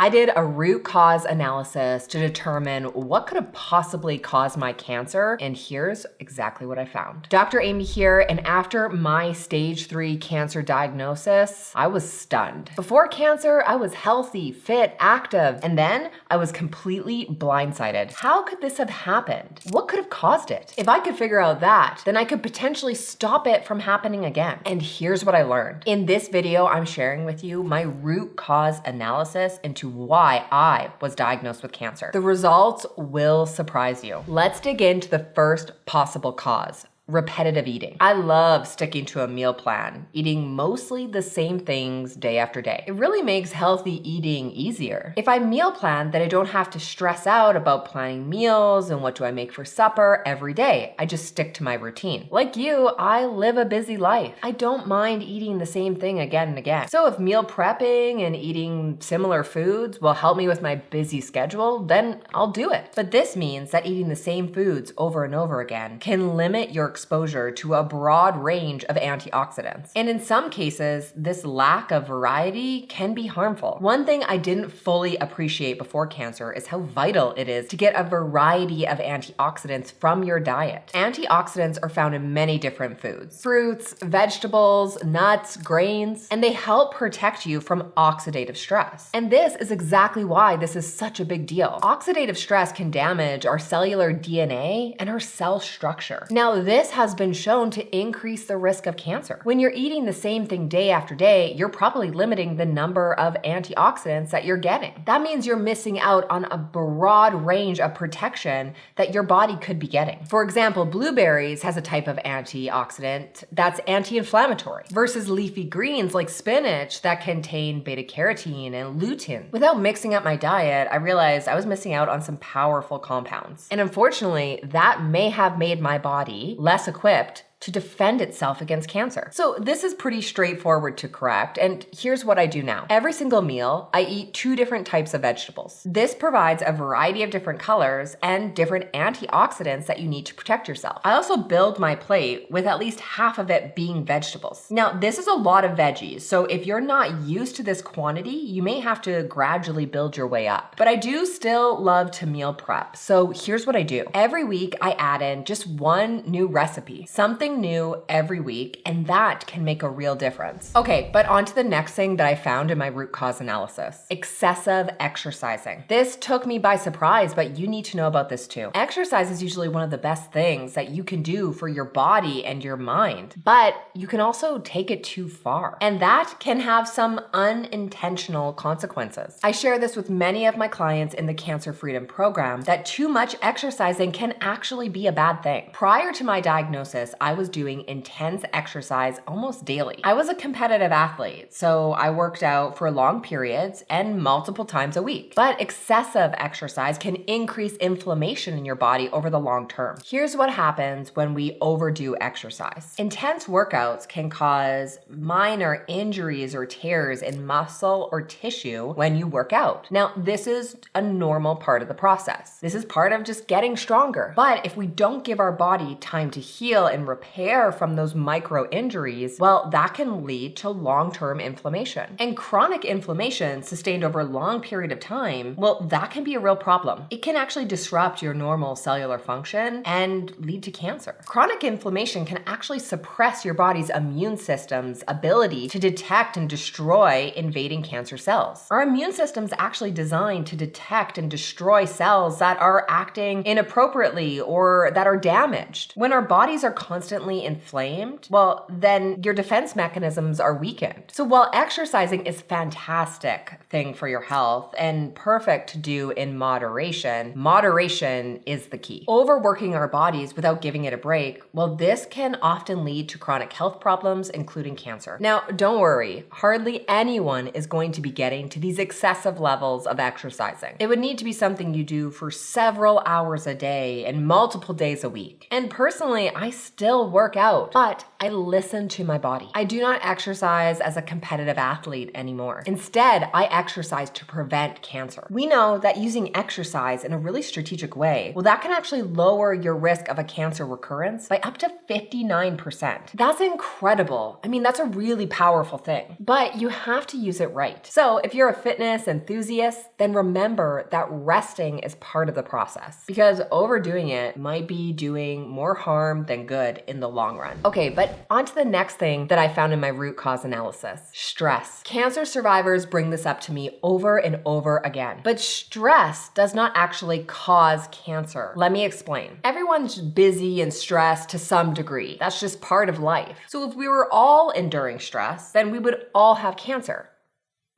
I did a root cause analysis to determine what could have possibly caused my cancer, and here's exactly what I found. Dr. Amy here, and after my stage 3 cancer diagnosis, I was stunned. Before cancer, I was healthy, fit, active, and then I was completely blindsided. How could this have happened? What could have caused it? If I could figure out that, then I could potentially stop it from happening again. And here's what I learned. In this video, I'm sharing with you my root cause analysis into why I was diagnosed with cancer. The results will surprise you. Let's dig into the first possible cause. Repetitive eating. I love sticking to a meal plan, eating mostly the same things day after day. It really makes healthy eating easier. If I meal plan, then I don't have to stress out about planning meals and what do I make for supper every day. I just stick to my routine. Like you, I live a busy life. I don't mind eating the same thing again and again. So if meal prepping and eating similar foods will help me with my busy schedule, then I'll do it. But this means that eating the same foods over and over again can limit your exposure to a broad range of antioxidants. And in some cases, this lack of variety can be harmful. One thing I didn't fully appreciate before cancer is how vital it is to get a variety of antioxidants from your diet. Antioxidants are found in many different foods: fruits, vegetables, nuts, grains, and they help protect you from oxidative stress. And this is exactly why this is such a big deal. Oxidative stress can damage our cellular DNA and our cell structure. Now, this has been shown to increase the risk of cancer. When you're eating the same thing day after day, you're probably limiting the number of antioxidants that you're getting. That means you're missing out on a broad range of protection that your body could be getting. For example, blueberries has a type of antioxidant that's anti-inflammatory versus leafy greens like spinach that contain beta-carotene and lutein. Without mixing up my diet, I realized I was missing out on some powerful compounds. And unfortunately, that may have made my body less equipped to defend itself against cancer. So this is pretty straightforward to correct, and here's what I do now. Every single meal, I eat 2 different types of vegetables. This provides a variety of different colors and different antioxidants that you need to protect yourself. I also build my plate with at least half of it being vegetables. Now, this is a lot of veggies, so if you're not used to this quantity, you may have to gradually build your way up. But I do still love to meal prep, so here's what I do. Every week, I add in just one new recipe, something new every week, and that can make a real difference. Okay, but on to the next thing that I found in my root cause analysis: excessive exercising. This took me by surprise, but you need to know about this too. Exercise is usually one of the best things that you can do for your body and your mind, but you can also take it too far, and that can have some unintentional consequences. I share this with many of my clients in the Cancer Freedom Program that too much exercising can actually be a bad thing. Prior to my diagnosis, I was doing intense exercise almost daily. I was a competitive athlete, so I worked out for long periods and multiple times a week. But excessive exercise can increase inflammation in your body over the long term. Here's what happens when we overdo exercise. Intense workouts can cause minor injuries or tears in muscle or tissue when you work out. Now, this is a normal part of the process. This is part of just getting stronger. But if we don't give our body time to heal and repair from those micro injuries, well, that can lead to long-term inflammation. And chronic inflammation sustained over a long period of time, well, that can be a real problem. It can actually disrupt your normal cellular function and lead to cancer. Chronic inflammation can actually suppress your body's immune system's ability to detect and destroy invading cancer cells. Our immune system's actually designed to detect and destroy cells that are acting inappropriately or that are damaged. When our bodies are constantly inflamed, well, then your defense mechanisms are weakened. So while exercising is a fantastic thing for your health and perfect to do in moderation, moderation is the key. Overworking our bodies without giving it a break, well, this can often lead to chronic health problems, including cancer. Now, don't worry, hardly anyone is going to be getting to these excessive levels of exercising. It would need to be something you do for several hours a day and multiple days a week. And personally, I still still work out, but I listen to my body. I do not exercise as a competitive athlete anymore. Instead, I exercise to prevent cancer. We know that using exercise in a really strategic way, well, that can actually lower your risk of a cancer recurrence by up to 59%. That's incredible. I mean, that's a really powerful thing, but you have to use it right. So if you're a fitness enthusiast, then remember that resting is part of the process, because overdoing it might be doing more harm than good in the long run. Okay, but on to the next thing that I found in my root cause analysis: stress. Cancer survivors bring this up to me over and over again, but stress does not actually cause cancer. Let me explain. Everyone's busy and stressed to some degree. That's just part of life. So if we were all enduring stress, then we would all have cancer.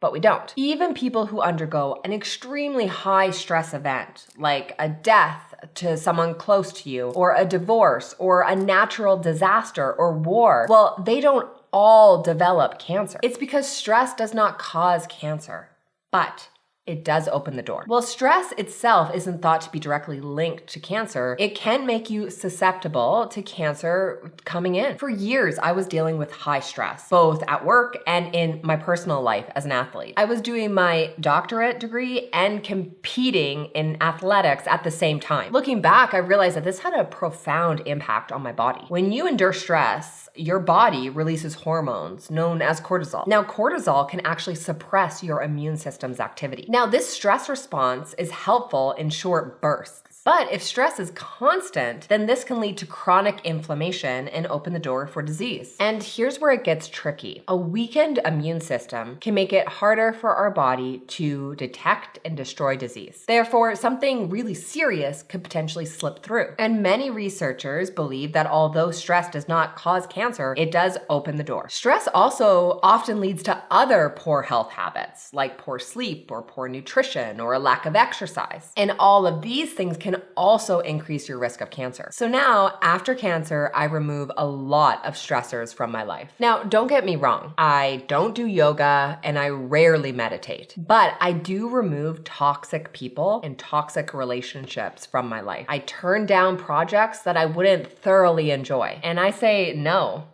But we don't. Even people who undergo an extremely high stress event, like a death to someone close to you, or a divorce, or a natural disaster, or war, well, they don't all develop cancer. It's because stress does not cause cancer, but it does open the door. While stress itself isn't thought to be directly linked to cancer, it can make you susceptible to cancer coming in. For years, I was dealing with high stress, both at work and in my personal life as an athlete. I was doing my doctorate degree and competing in athletics at the same time. Looking back, I realized that this had a profound impact on my body. When you endure stress, your body releases hormones known as cortisol. Now, cortisol can actually suppress your immune system's activity. Now, this stress response is helpful in short bursts. But if stress is constant, then this can lead to chronic inflammation and open the door for disease. And here's where it gets tricky. A weakened immune system can make it harder for our body to detect and destroy disease. Therefore, something really serious could potentially slip through. And many researchers believe that although stress does not cause cancer, it does open the door. Stress also often leads to other poor health habits, like poor sleep or poor nutrition or a lack of exercise. And all of these things can also increase your risk of cancer. So now, after cancer, I remove a lot of stressors from my life. Now, don't get me wrong. I don't do yoga and I rarely meditate, but I do remove toxic people and toxic relationships from my life. I turn down projects that I wouldn't thoroughly enjoy, and I say no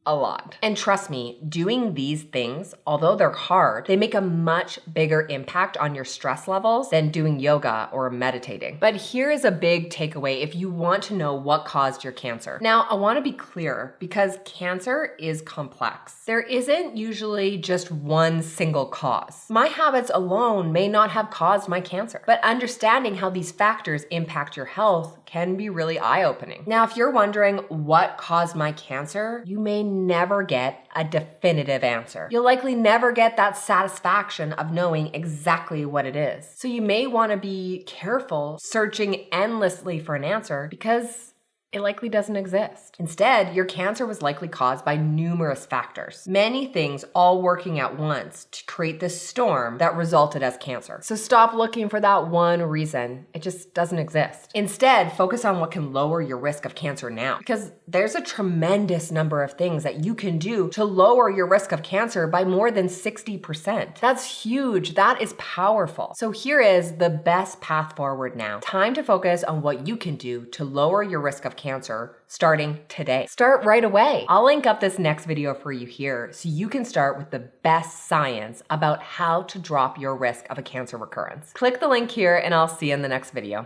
a lot. And trust me, doing these things, although they're hard, they make a much bigger impact on your stress levels than doing yoga or meditating. But here is a big takeaway if you want to know what caused your cancer. Now, I want to be clear because cancer is complex. There isn't usually just one single cause. My habits alone may not have caused my cancer, but understanding how these factors impact your health can be really eye-opening. Now, if you're wondering what caused my cancer, you may never get a definitive answer. You'll likely never get that satisfaction of knowing exactly what it is. So you may want to be careful searching endlessly for an answer because it likely doesn't exist. Instead, your cancer was likely caused by numerous factors, many things all working at once to create this storm that resulted as cancer. So stop looking for that one reason. It just doesn't exist. Instead, focus on what can lower your risk of cancer now, because there's a tremendous number of things that you can do to lower your risk of cancer by more than 60%. That's huge. That is powerful. So here is the best path forward now. Time to focus on what you can do to lower your risk of cancer starting today. Start right away. I'll link up this next video for you here so you can start with the best science about how to drop your risk of a cancer recurrence. Click the link here and I'll see you in the next video.